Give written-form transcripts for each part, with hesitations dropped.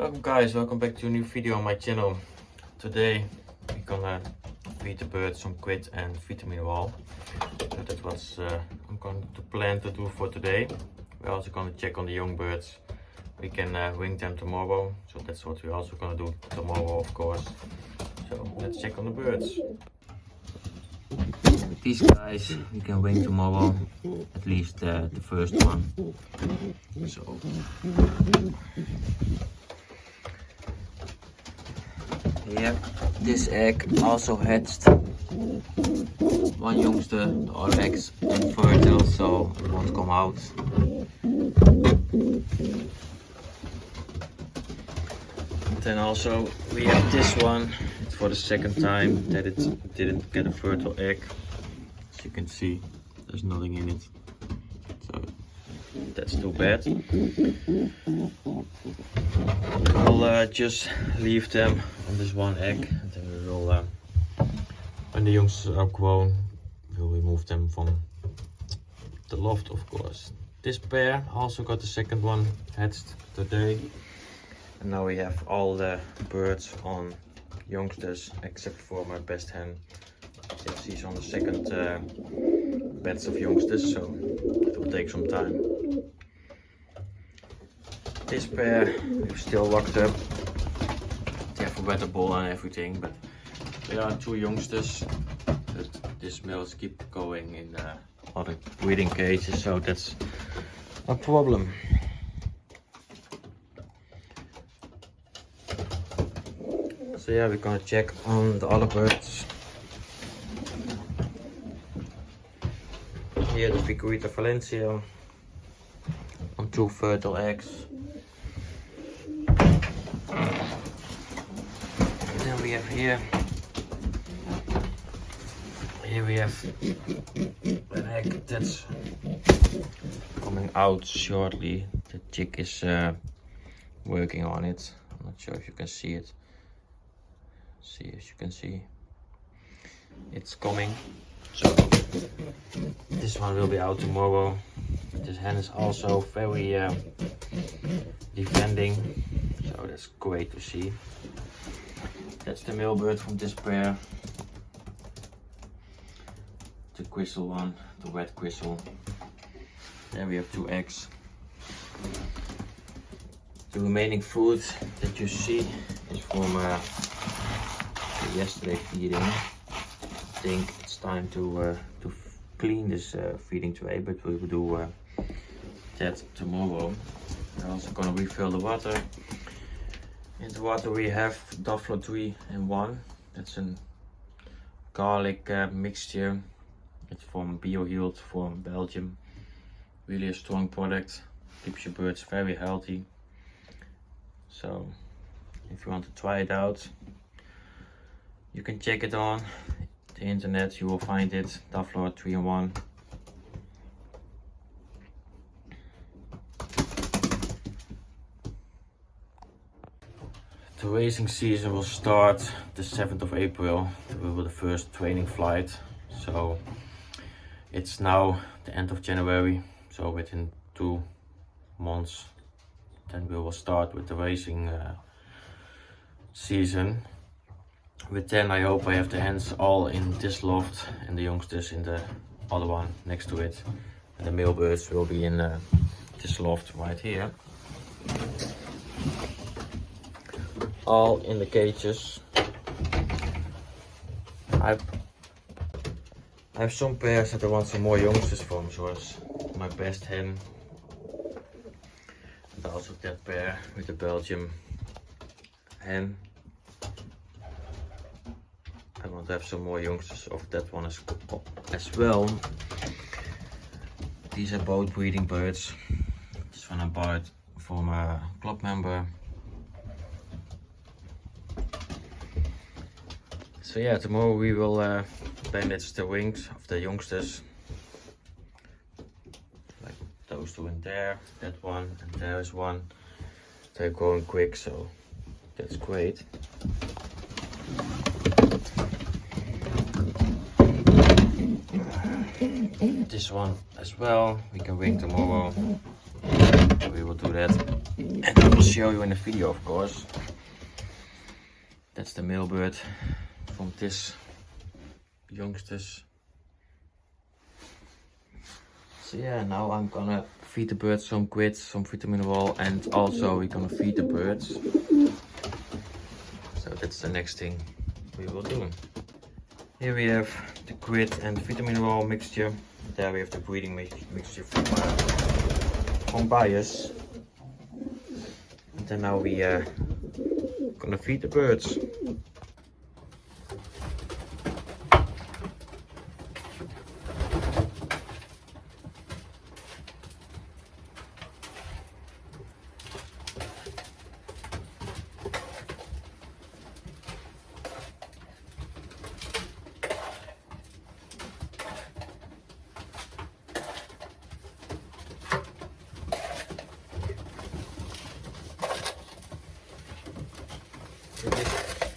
Welcome guys, welcome back to a new video on my channel. Today we're gonna feed the birds some quid and vitamin wall. So that's what I'm going to plan to do for today. We're also gonna check on the young birds. We can wing them tomorrow, so that's what we're also gonna do tomorrow, of course. So let's check on the birds. With these guys we can wing tomorrow, at least the first one. So yeah, this egg also hatched. One youngster, the other egg's infertile, so it won't come out. Then also we have this one. It's for the second time that it didn't get a fertile egg. As you can see, there's nothing in it. So that's too bad. We'll just leave them on this one egg, and then we will, when the youngsters are grown, we'll remove them from the loft, of course. This pair also got the second one hatched today. And now we have all the birds on youngsters except for my best hen. Yes, she's on the second batch of youngsters, so it will take some time. This pair we've still locked up. They have a weather ball and everything, but there are two youngsters. But these males keep going in other breeding cages, so that's a problem. So yeah, we're gonna check on the other birds. Here the Figurita Valencia on 2 fertile eggs. And then we have here we have an egg that's coming out shortly. The chick is working on it. I'm not sure if you can see it. See, as you can see, it's coming. So this one will be out tomorrow. This hen is also very defending, so that's great to see. That's the male bird from this pair. The crystal one, the red crystal. There we have 2 eggs. The remaining food that you see is from yesterday feeding. I think it's time to clean this feeding tray, but we will do that tomorrow. We're also gonna refill the water. In the water we have Duffler 3-in-1. That's a garlic mixture. It's from BioHealed from Belgium. Really a strong product. Keeps your birds very healthy. So if you want to try it out, you can check it on the internet, you will find it, Duffler 3-in-1. The racing season will start the 7th of April. We will the first training flight. So it's now the end of January, so within 2 months then we will start with the racing season. With 10 I hope I have the hens all in this loft and the youngsters in the other one next to it. And the male birds will be in this loft right here. All in the cages. I have some pairs that I want some more youngsters from, so it's my best hen. And also that pair with the Belgium hen. I want to have some more youngsters of that one as well. These are both breeding birds. This one I bought from a club member. So yeah, tomorrow we will bandage the wings of the youngsters. Like those two in there, that one, and there is one. They're growing quick, so that's great. This one as well, we can wing tomorrow. we will do that. And I will show you in the video, of course. That's the male bird from this youngsters. So yeah, now I'm gonna feed the birds some quid, some vitamin wall, and also we're gonna feed the birds. So that's the next thing we will do. Here we have the quid and vitamin wall mixture. There we have the breeding mixture from buyers. And then now we gonna feed the birds.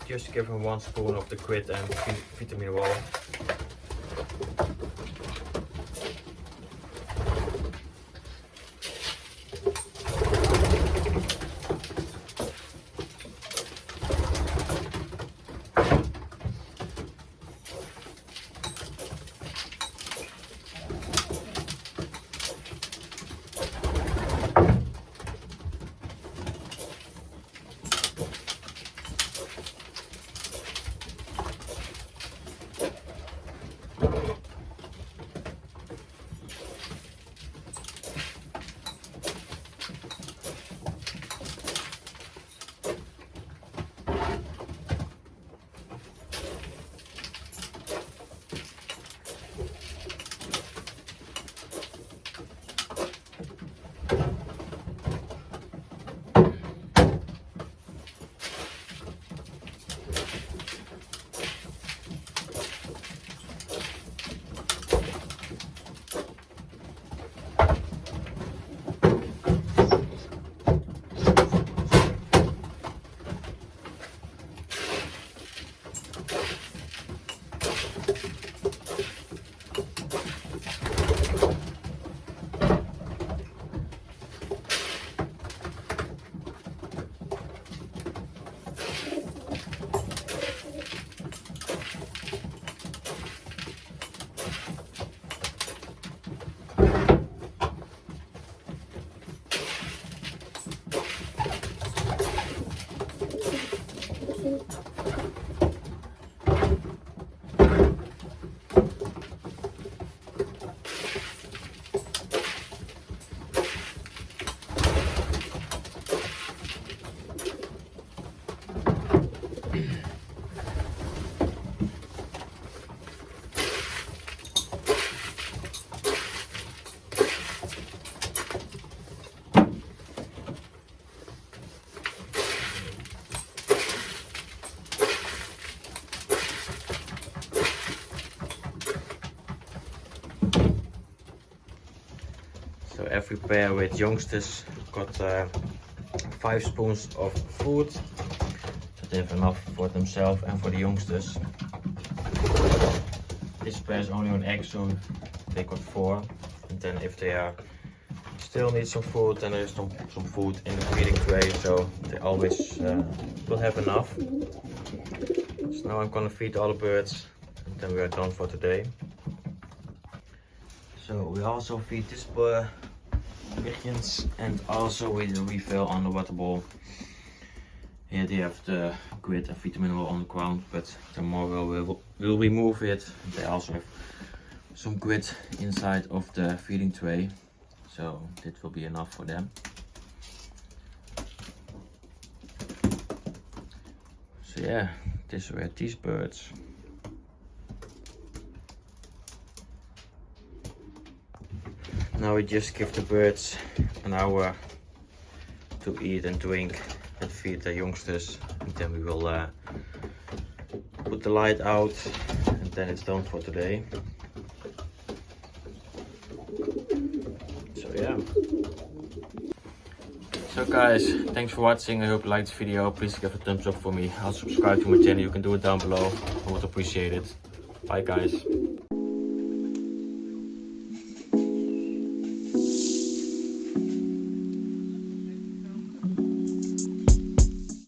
Just give him 1 spoon of the quid and vitamin wall. So every pair with youngsters got 5 spoons of food. So they have enough for themselves and for the youngsters. This pair is only on egg, so they got 4. And then if they are still need some food, then there's some food in the feeding tray, so they always will have enough. So now I'm gonna feed all the birds, and then we are done for today. So we also feed this pigeons, and also we refill on the water bowl. Here they have the quid and vitamin wall on the ground, but tomorrow we'll remove it. They also have some quid inside of the feeding tray, so that will be enough for them. So yeah, these were these birds. Now we just give the birds an hour to eat and drink and feed the youngsters, and then we will put the light out, and then it's done for today. So yeah. So guys, thanks for watching. I hope you liked this video. Please give a thumbs up for me. I'll subscribe to my channel. You can do it down below. I would appreciate it. Bye guys.